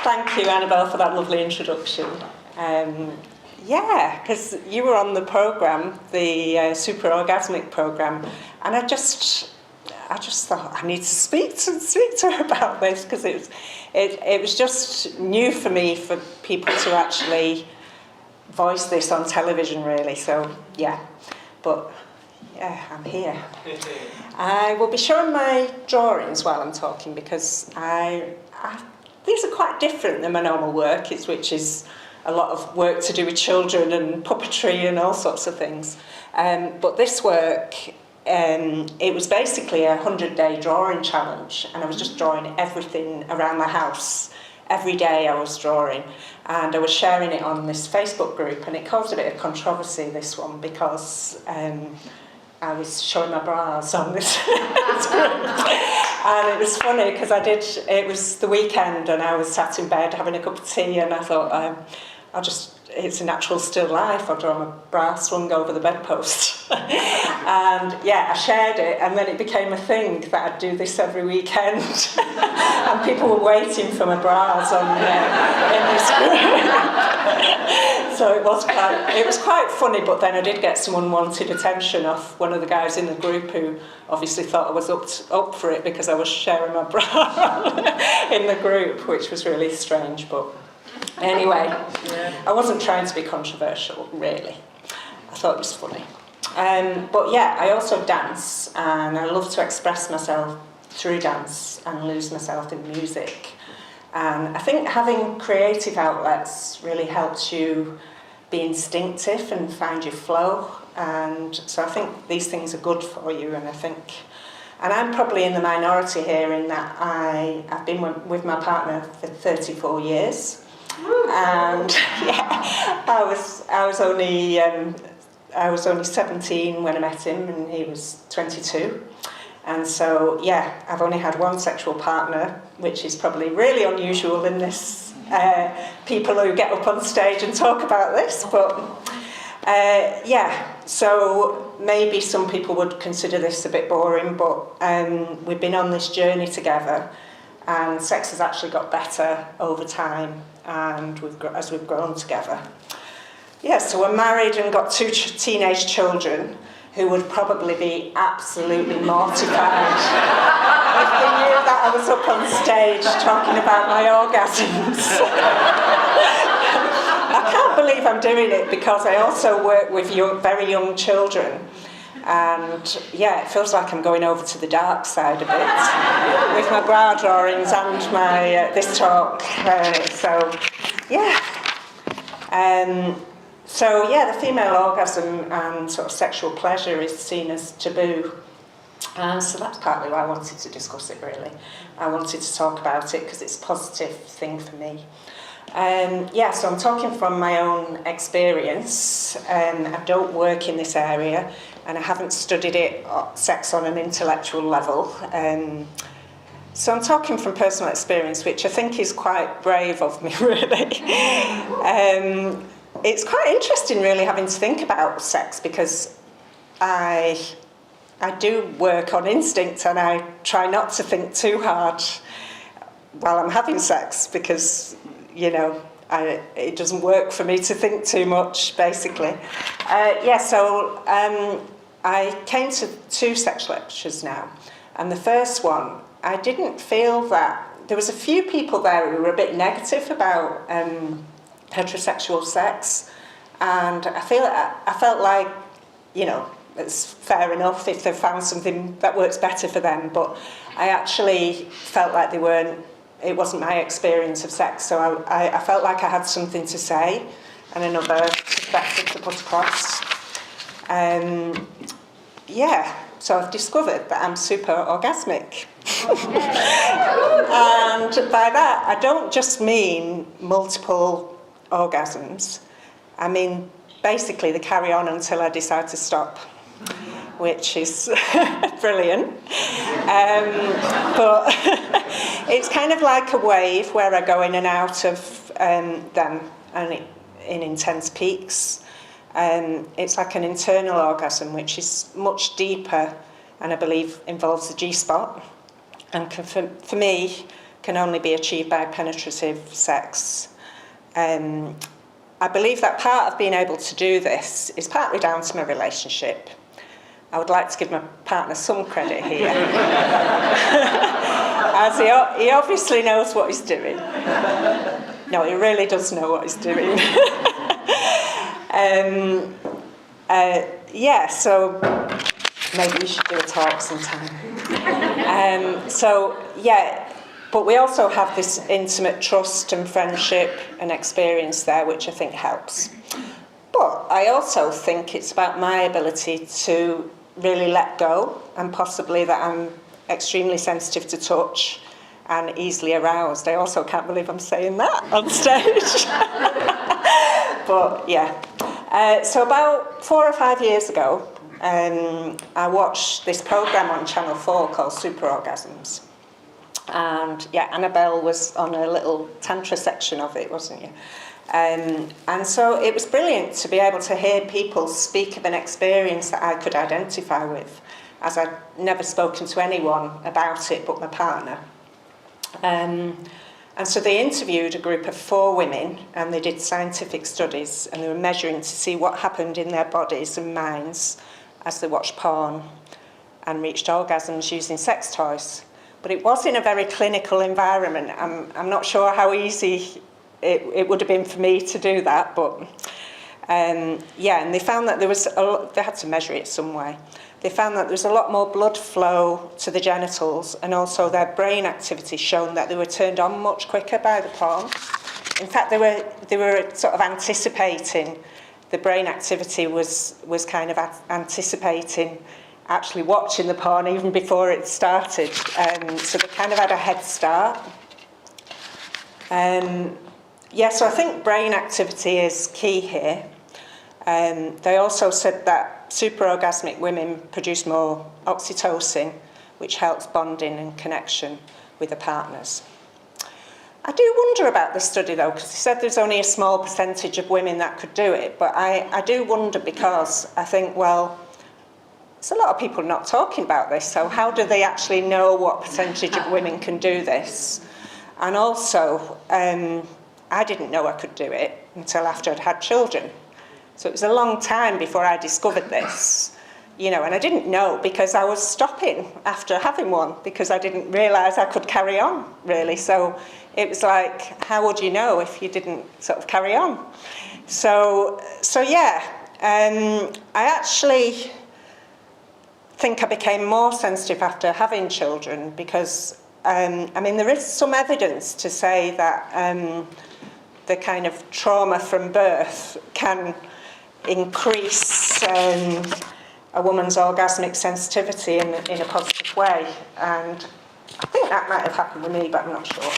Thank you, Annabelle, for that lovely introduction. Yeah, because you were on the programme, the Super Orgasmic programme, and I just thought I need to speak to her about this, because it was just new for me for people to actually voice this on television, really. So yeah, but yeah, I'm here. I will be showing my drawings while I'm talking, because these are quite different than my normal work, which is a lot of work to do with children and puppetry and all sorts of things. But this work, it was basically a 100-day drawing challenge, and I was just drawing everything around my house. Every day I was drawing, and I was sharing it on this Facebook group, and it caused a bit of controversy, this one, because I was showing my bras on this group. And it was funny because it was the weekend and I was sat in bed having a cup of tea, and I thought, it's a natural still life, I'll draw my bra swung over the bedpost. And yeah, I shared it, and then it became a thing that I'd do this every weekend. And people were waiting for my bras in this group. So it was quite funny, but then I did get some unwanted attention off one of the guys in the group, who obviously thought I was up for it because I was sharing my bra in the group, which was really strange. But anyway, I wasn't trying to be controversial, really. I thought it was funny. But yeah, I also dance, and I love to express myself through dance and lose myself in music. And I think having creative outlets really helps you be instinctive and find your flow. And so I think these things are good for you, and I'm probably in the minority here in that I've been with my partner for 34 years. And yeah, I was only 17 when I met him, and he was 22. And so yeah, I've only had one sexual partner, which is probably really unusual in this people who get up on stage and talk about this. But yeah, so maybe some people would consider this a bit boring, but we've been on this journey together, and sex has actually got better over time, and as we've grown together. Yeah, so we're married and got two teenage children who would probably be absolutely mortified if they knew that I was up on stage talking about my orgasms. I can't believe I'm doing it, because I also work with very young children. And yeah, it feels like I'm going over to the dark side a bit with my bra drawings and my this talk. So yeah. So yeah, the female orgasm and sort of sexual pleasure is seen as taboo. So that's partly why I wanted to discuss it, really. I wanted to talk about it because it's a positive thing for me. Yeah, so I'm talking from my own experience. I don't work in this area, and I haven't studied sex on an intellectual level. So I'm talking from personal experience, which I think is quite brave of me, really. It's quite interesting, really, having to think about sex, because I do work on instinct, and I try not to think too hard while I'm having sex, because, you know, it doesn't work for me to think too much, basically. Yeah, so I came to 2 sex lectures now, and the first one, I didn't feel that... There was a few people there who were a bit negative about heterosexual sex, and I felt like, you know, it's fair enough if they found something that works better for them, but I actually felt like it wasn't my experience of sex, so I felt like I had something to say and another perspective to put across. Yeah, so I've discovered that I'm super orgasmic. And by that, I don't just mean multiple orgasms. I mean, basically, they carry on until I decide to stop, which is brilliant. But it's kind of like a wave where I go in and out of them, and in intense peaks. It's like an internal orgasm, which is much deeper, and I believe involves the G-spot, and for me, can only be achieved by penetrative sex. I believe that part of being able to do this is partly down to my relationship. I would like to give my partner some credit here, as he obviously knows what he's doing. No, he really does know what he's doing. So maybe we should do a talk sometime. But we also have this intimate trust and friendship and experience there, which I think helps. But I also think it's about my ability to really let go, and possibly that I'm extremely sensitive to touch and easily aroused. I also can't believe I'm saying that on stage. But yeah. So about 4 or 5 years ago, I watched this programme on Channel 4 called Super Orgasms. And yeah, Annabelle was on a little tantra section of it, wasn't you? And so it was brilliant to be able to hear people speak of an experience that I could identify with, as I'd never spoken to anyone about it but my partner. And so they interviewed a group of 4 women, and they did scientific studies, and they were measuring to see what happened in their bodies and minds as they watched porn and reached orgasms using sex toys. But it was in a very clinical environment. I'm not sure how easy it would have been for me to do that, but and they found that they had to measure it some way. They found that there was a lot more blood flow to the genitals, and also their brain activity shown that they were turned on much quicker by the porn. In fact, they were sort of anticipating, the brain activity was kind of anticipating actually watching the porn even before it started. So they kind of had a head start. So I think brain activity is key here. They also said that superorgasmic women produce more oxytocin, which helps bonding and connection with their partners. I do wonder about this study though, because they said there's only a small percentage of women that could do it, but I do wonder, because I think, well, there's a lot of people not talking about this, so how do they actually know what percentage of women can do this? And also, I didn't know I could do it until after I'd had children. So it was a long time before I discovered this, and I didn't know because I was stopping after having one, because I didn't realise I could carry on, really. So it was like, how would you know if you didn't sort of carry on? I actually think I became more sensitive after having children, because, there is some evidence to say that the kind of trauma from birth can increase a woman's orgasmic sensitivity in a positive way. And I think that might have happened with me, but I'm not sure.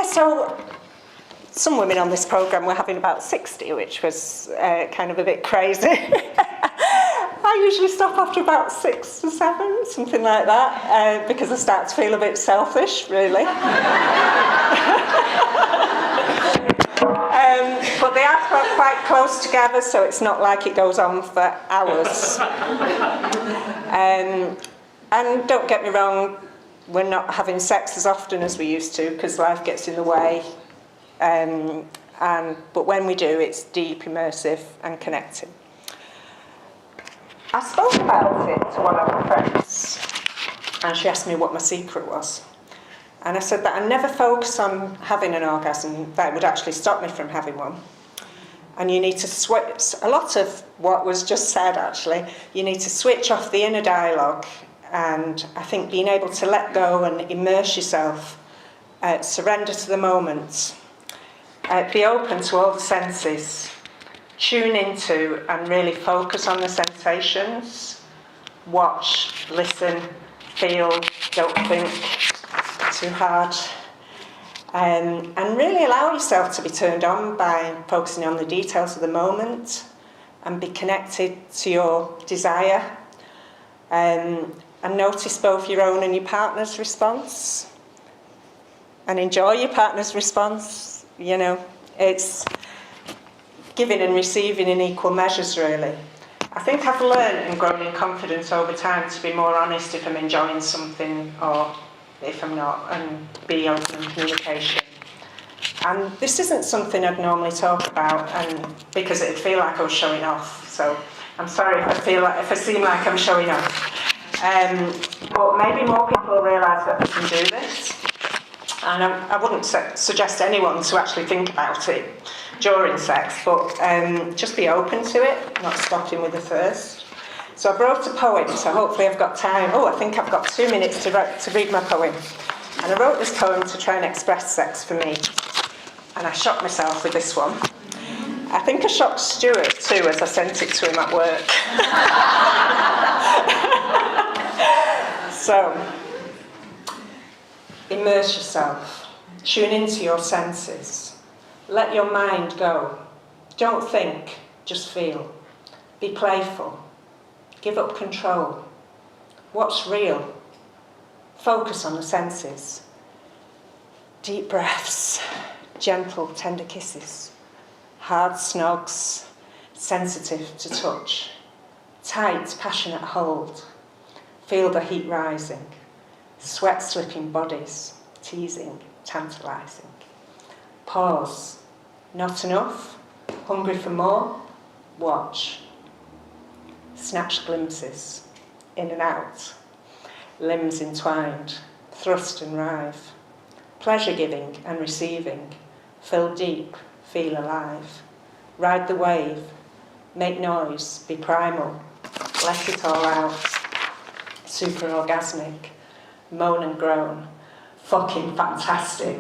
So some women on this programme were having about 60, which was kind of a bit crazy. I usually stop after about 6 or 7, something like that, because I start to feel a bit selfish, really. But they are quite close together, so it's not like it goes on for hours. And don't get me wrong, we're not having sex as often as we used to, because life gets in the way. But when we do, it's deep, immersive, and connecting. I spoke about it to one of my friends, and she asked me what my secret was. And I said that I never focus on having an orgasm that would actually stop me from having one. And you need to switch, a lot of what was just said actually, you need to switch off the inner dialogue, and I think being able to let go and immerse yourself, surrender to the moment, be open to all the senses, tune into and really focus on the sensations, watch, listen, feel, don't think too hard, and really allow yourself to be turned on by focusing on the details of the moment, and be connected to your desire, and notice both your own and your partner's response, and enjoy your partner's response. It's giving and receiving in equal measures, really. I think I've learned and grown in confidence over time to be more honest if I'm enjoying something or if I'm not, and be open in communication. And this isn't something I'd normally talk about, and because it'd feel like I was showing off. So I'm sorry if I seem like I'm showing off. But maybe more people realise that they can do this. And I wouldn't suggest anyone to actually think about it during sex, but just be open to it, not stopping with the first. So I wrote a poem, so hopefully I've got time. I think I've got 2 minutes to read my poem. And I wrote this poem to try and express sex for me. And I shocked myself with this one. I think I shocked Stuart too as I sent it to him at work. So, immerse yourself. Tune into your senses. Let your mind go. Don't think, just feel. Be playful. Give up control. What's real? Focus on the senses. Deep breaths. Gentle, tender kisses. Hard snogs. Sensitive to touch. Tight, passionate hold. Feel the heat rising. Sweat slipping bodies. Teasing, tantalising. Pause. Not enough? Hungry for more? Watch. Snatch glimpses. In and out. Limbs entwined. Thrust and writhe. Pleasure giving and receiving. Fill deep. Feel alive. Ride the wave. Make noise. Be primal. Let it all out. Super orgasmic. Moan and groan. Fucking fantastic.